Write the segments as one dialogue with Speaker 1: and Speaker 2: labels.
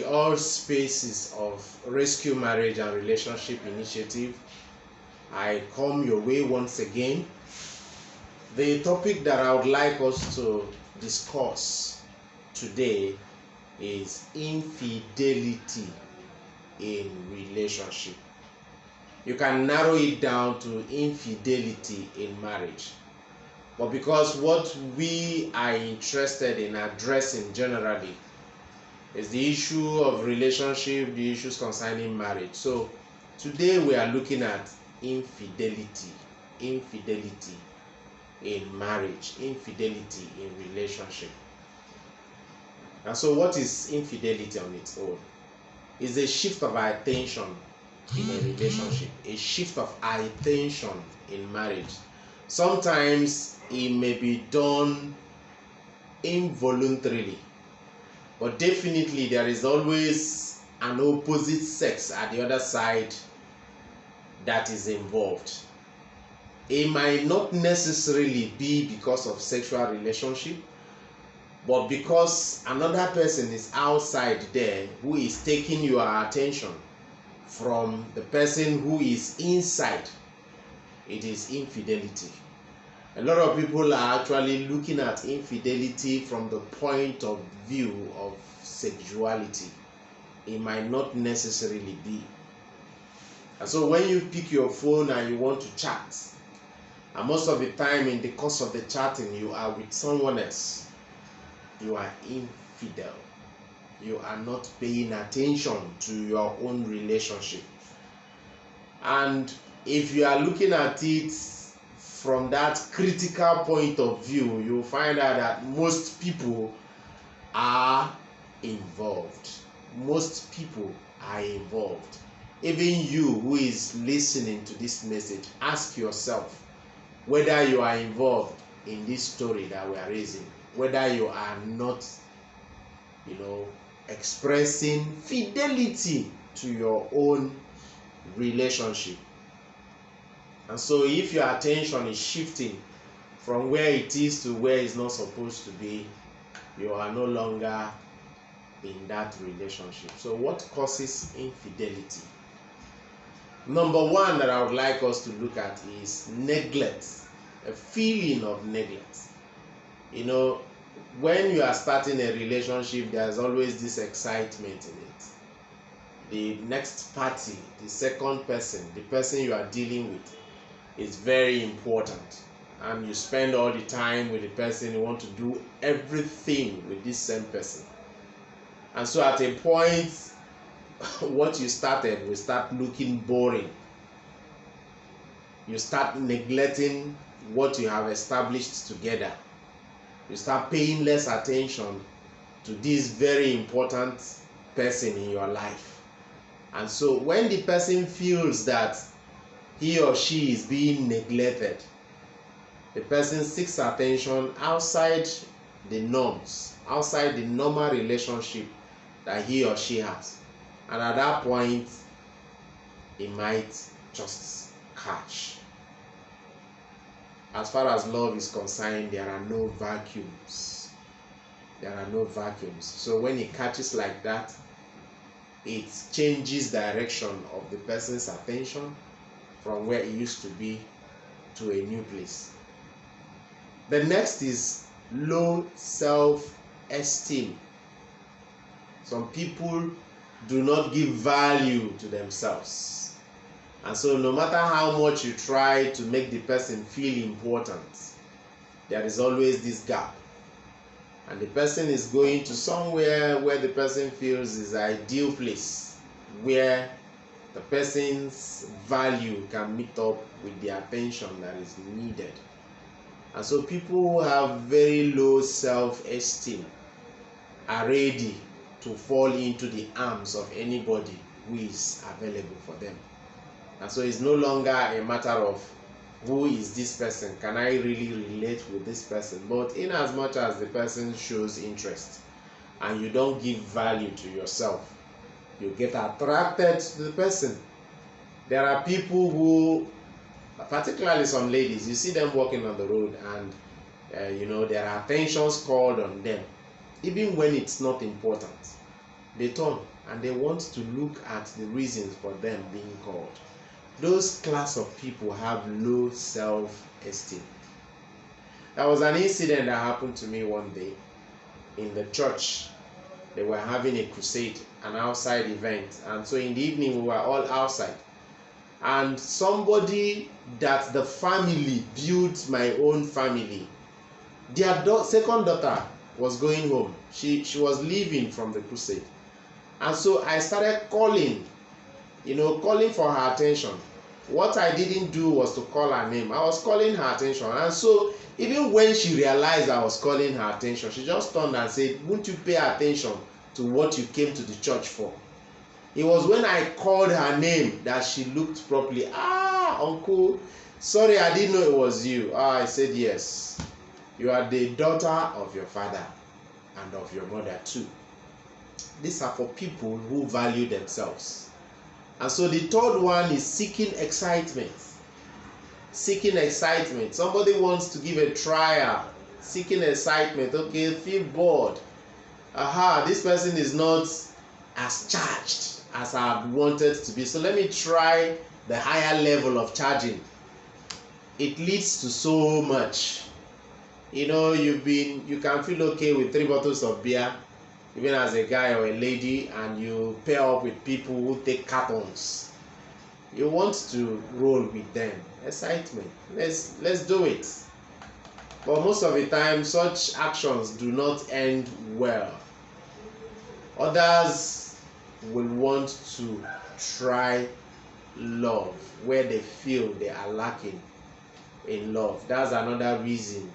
Speaker 1: the All Spaces of Rescue Marriage and Relationship Initiative. I come your way once again. The topic that I would like us to discuss today is infidelity in relationship. You can narrow it down to infidelity in marriage. But because what we are interested in addressing generally is the issue of relationship, the issues concerning marriage. So today we are looking at infidelity in marriage, infidelity in relationship. And so what is infidelity on its own? It's a shift of attention in a relationship, a shift of attention in marriage. Sometimes it may be done involuntarily, but definitely there is always an opposite sex at the other side that is involved. It might not necessarily be because of sexual relationship, but because another person is outside there who is taking your attention from the person who is inside. It is infidelity. A lot of people are actually looking at infidelity from the point of view of sexuality. It might not necessarily be. And so when you pick your phone and you want to chat, and most of the time in the course of the chatting you are with someone else, you are infidel. You are not paying attention to your own relationship. And if you are looking at it from that critical point of view, you'll find out that most people are involved. Most people are involved. Even you who is listening to this message, ask yourself whether you are involved in this story that we are raising, whether you are not, expressing fidelity to your own relationship. And so if your attention is shifting from where it is to where it's not supposed to be, you are no longer in that relationship. So what causes infidelity? Number one that I would like us to look at is neglect, a feeling of neglect. When you are starting a relationship, there's always this excitement in it. The next party, the second person, the person you are dealing with is very important. And you spend all the time with the person, you want to do everything with this same person. And so at a point, what you started will start looking boring. You start neglecting what you have established together. You start paying less attention to this very important person in your life. And so when the person feels that he or she is being neglected, the person seeks attention outside the norms, outside the normal relationship that he or she has. And at that point, it might just catch. As far as love is concerned, there are no vacuums. There are no vacuums. So when it catches like that, it changes direction of the person's attention from where it used to be to a new place. The next is low self-esteem. Some people do not give value to themselves. And so no matter how much you try to make the person feel important, there is always this gap. And the person is going to somewhere where the person feels is an ideal place, where the person's value can meet up with the attention that is needed. And so people who have very low self-esteem are ready to fall into the arms of anybody who is available for them. And so it's no longer a matter of who is this person, can I really relate with this person, but in as much as the person shows interest and you don't give value to yourself, you get attracted to the person. There are people who, particularly some ladies, you see them walking on the road and there are attentions called on them, even when it's not important. They turn and they want to look at the reasons for them being called. Those class of people have low self-esteem. There was an incident that happened to me one day in the church. They were having a crusade, an outside event, and so in the evening we were all outside, and somebody that the family built, my own family, their second daughter was going home. She was leaving from the crusade, and so I started calling for her attention. What I didn't do was to call her name. I was calling her attention, and so even when she realized I was calling her attention, she just turned and said, "Won't you pay attention to what you came to the church for?" It was when I called her name that she looked properly. Uncle, sorry, I didn't know it was you. I said, "Yes, you are the daughter of your father and of your mother too." These are for people who value themselves. And so the third one is seeking excitement. Seeking excitement. Somebody wants to give a trial. Seeking excitement. Okay, feel bored. This person is not as charged as I wanted to be. So let me try the higher level of charging. It leads to so much. You can feel okay with 3 bottles of beer, even as a guy or a lady, and you pair up with people who take cartons. You want to roll with them. Excitement. Let's do it. But most of the time, such actions do not end well. Others will want to try love where they feel they are lacking in love. That's another reason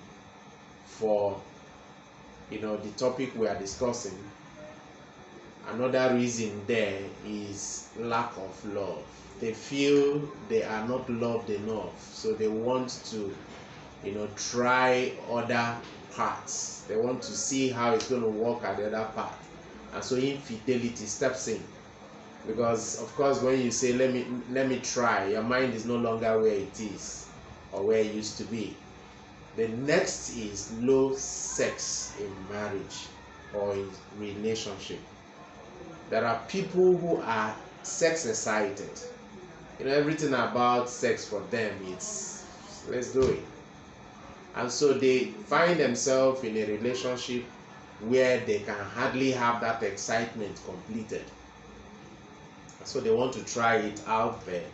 Speaker 1: for the topic we are discussing. Another reason there is lack of love. They feel they are not loved enough, so they want to try other parts. They want to see how it's going to work at the other part, and so infidelity steps in. Because of course, when you say let me try, your mind is no longer where it is or where it used to be. The next is low sex in marriage or in relationship. There are people who are sex excited. Everything about sex for them, it's let's do it. And so they find themselves in a relationship where they can hardly have that excitement completed. So they want to try it out there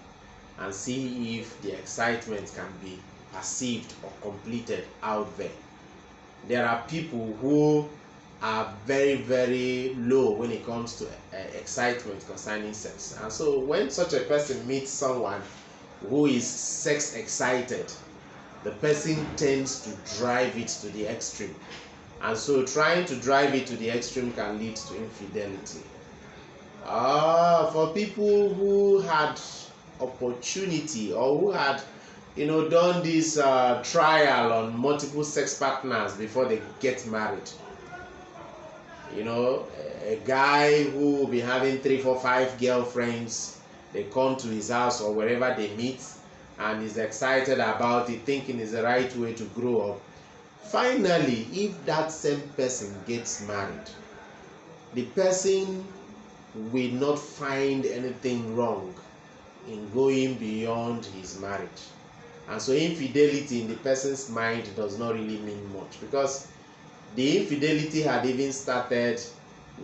Speaker 1: and see if the excitement can be perceived or completed out there. There are people who are very, very low when it comes to excitement concerning sex. And so when such a person meets someone who is sex excited, the person tends to drive it to the extreme. And so trying to drive it to the extreme can lead to infidelity. For people who had opportunity or who had done this trial on multiple sex partners before they get married. A guy who will be having 3, 4, 5 girlfriends. They come to his house or wherever they meet and is excited about it, thinking it's the right way to grow up. Finally, if that same person gets married, the person will not find anything wrong in going beyond his marriage. And so infidelity in the person's mind does not really mean much, because the infidelity had even started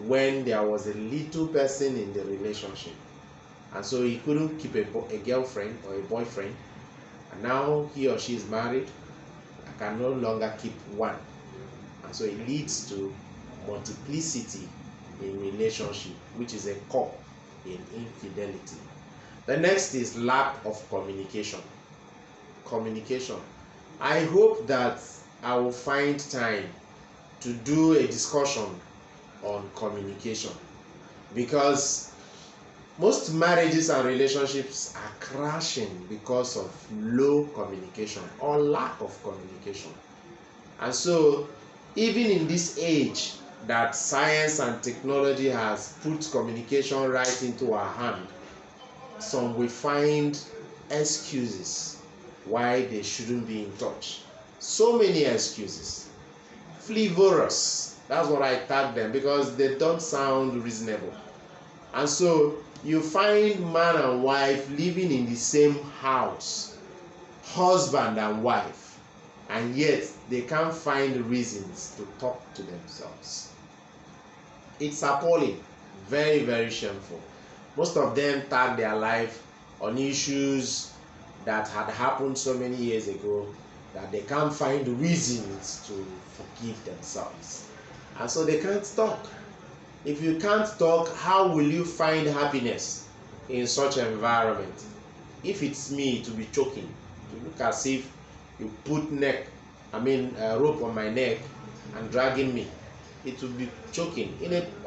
Speaker 1: when there was a little person in the relationship. And so he couldn't keep a girlfriend or a boyfriend. And now he or she is married. I can no longer keep one. And so it leads to multiplicity in relationship, which is a core in infidelity. The next is lack of communication. Communication. I hope that I will find time to do a discussion on communication, because most marriages and relationships are crashing because of low communication or lack of communication. And so even in this age that science and technology has put communication right into our hand, some will find excuses why they shouldn't be in touch. So many excuses. Flavorous. That's what I tag them, because they don't sound reasonable. And so you find man and wife living in the same house, husband and wife, and yet they can't find reasons to talk to themselves. It's appalling, very, very shameful. Most of them tag their life on issues that had happened so many years ago that they can't find reasons to forgive themselves. And so they can't talk. If you can't talk, how will you find happiness in such an environment? If it's me, to be choking, to look as if you put rope on my neck and dragging me, it will be choking.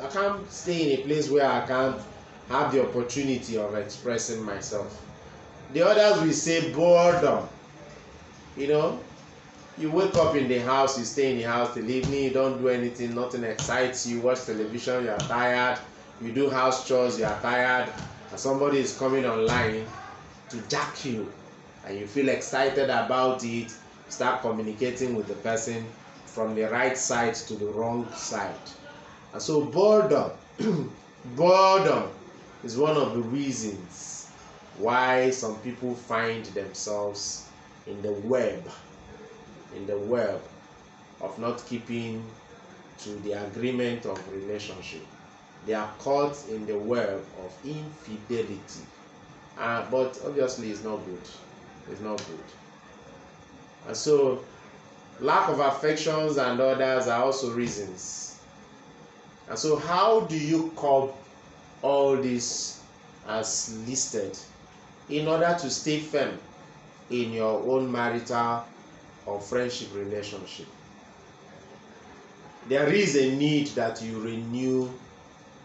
Speaker 1: I can't stay in a place where I can't have the opportunity of expressing myself. The others will say boredom. You wake up in the house, you stay in the house till evening, you don't do anything, nothing excites you, watch television, you are tired, you do house chores, you are tired, and somebody is coming online to jack you, and you feel excited about it, start communicating with the person from the right side to the wrong side. And so boredom is one of the reasons why some people find themselves in the web of not keeping to the agreement of relationship. They are caught in the web of infidelity. But obviously it's not good. It's not good. And so lack of affections and others are also reasons. And so how do you curb all this as listed in order to stay firm in your own marital or friendship relationship? There is a need that you renew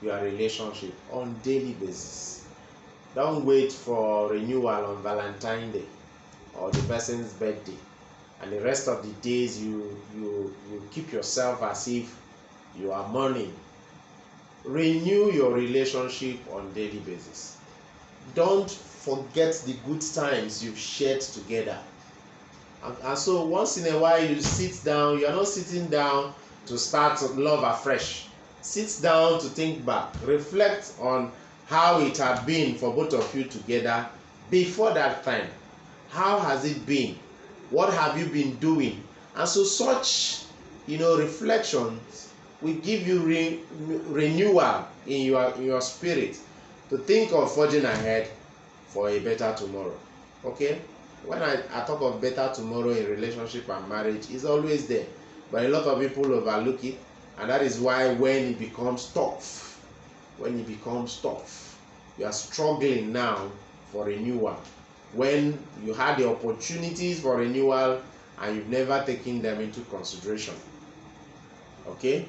Speaker 1: your relationship on daily basis. Don't wait for renewal on Valentine's Day or the person's birthday, and the rest of the days you keep yourself as if you are mourning. Renew your relationship on daily basis. Don't forget the good times you've shared together. And so once in a while you sit down. You are not sitting down to start love afresh. Sit down to think back, reflect on how it had been for both of you together before that time. How has it been? What have you been doing? And so such reflections will give you renewal in your spirit to think of forging ahead for a better tomorrow. Okay? When I talk of better tomorrow in relationship and marriage, it's always there. But a lot of people overlook it, and that is why when it becomes tough, you are struggling now for renewal. When you had the opportunities for renewal and you've never taken them into consideration. Okay?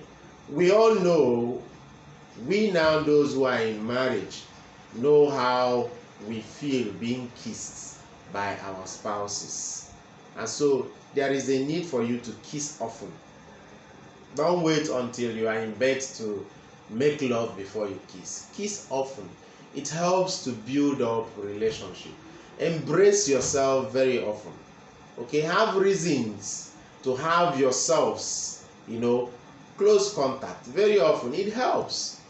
Speaker 1: We all know, those who are in marriage, know how we feel being kissed by our spouses. And so there is a need for you to kiss often. Don't wait until you are in bed to make love before you kiss. Kiss often. It helps to build up relationship. Embrace yourself very often. Okay, have reasons to have yourselves, close contact very often. It helps.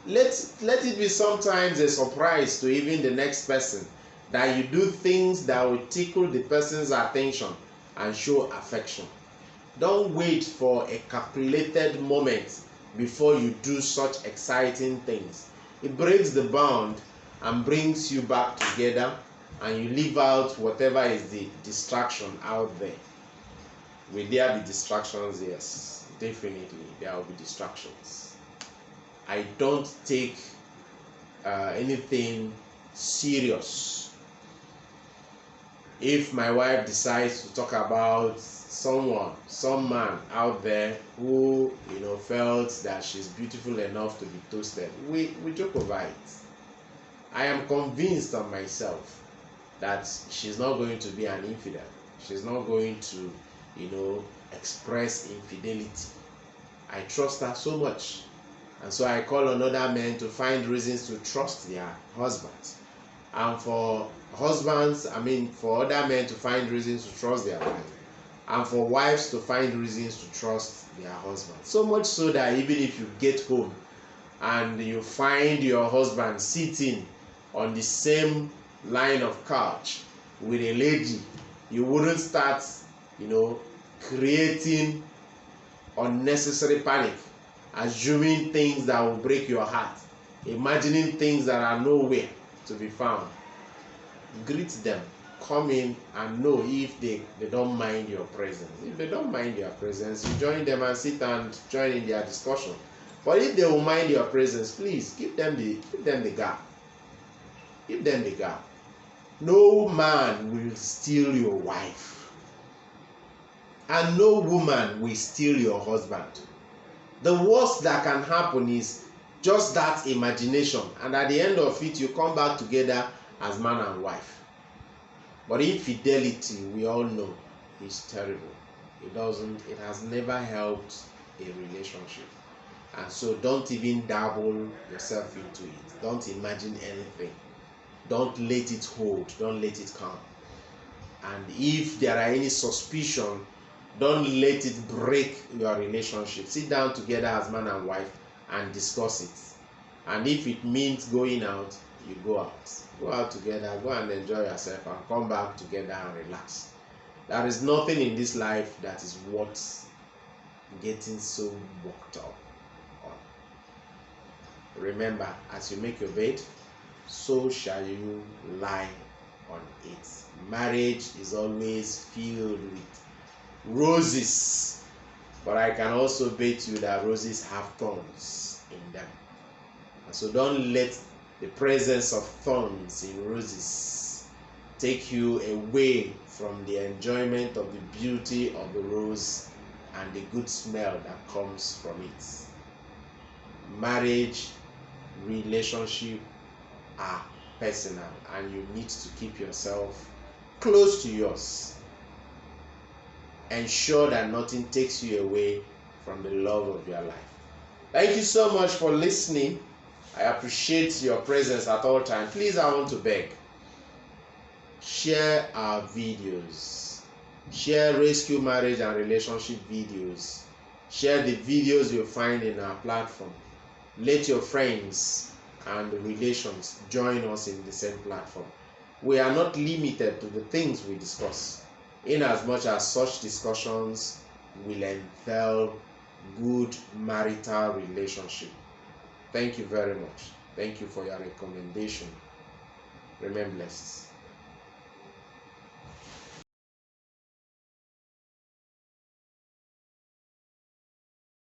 Speaker 1: Let it be sometimes a surprise to even the next person that you do things that will tickle the person's attention and show affection. Don't wait for a calculated moment before you do such exciting things. It breaks the bond and brings you back together, and you leave out whatever is the distraction out there. Will there be distractions? Yes, definitely there will be distractions. I don't take anything serious if my wife decides to talk about some man out there who felt that she's beautiful enough to be toasted. We joke over it. I am convinced of myself that she's not going to be an infidel. She's not going to express infidelity. I trust her so much, and so I call on other men to find reasons to trust their husbands, and for other men to find reasons to trust their wives, and for wives to find reasons to trust their husbands. So much so that even if you get home and you find your husband sitting on the same line of couch with a lady, you wouldn't start, creating unnecessary panic, assuming things that will break your heart, imagining things that are nowhere to be found. Greet them, come in, and know if they don't mind your presence. If they don't mind your presence, you join them and sit and join in their discussion. But if they will mind your presence, please give them the gap. Give them the gap. No man will steal your wife, and no woman will steal your husband. The worst that can happen is just that imagination, and at the end of it, you come back together as man and wife. But infidelity, we all know, is terrible. It has never helped a relationship. And so don't even dabble yourself into it. Don't imagine anything. Don't let it hold. Don't let it come. And if there are any suspicion, don't let it break your relationship. Sit down together as man and wife and discuss it. And if it means going out, you go out. Go out together, go and enjoy yourself, and come back together and relax. There is nothing in this life that is worth getting so worked up on. Remember, as you make your bed, so shall you lie on it. Marriage is always filled with roses, but I can also bet you that roses have thorns in them. And so don't let the presence of thorns in roses take you away from the enjoyment of the beauty of the rose and the good smell that comes from it. Marriage, relationship are personal, and you need to keep yourself close to yours. Ensure that nothing takes you away from the love of your life. Thank you so much for listening. I appreciate your presence at all times. Please, I want to beg, share our videos. Share rescue marriage and relationship videos. Share the videos you find in our platform. Let your friends and relations join us in the same platform. We are not limited to the things we discuss, in as much as such discussions will entail good marital relationship. Thank you very much. Thank you for your recommendation. Remain blessed.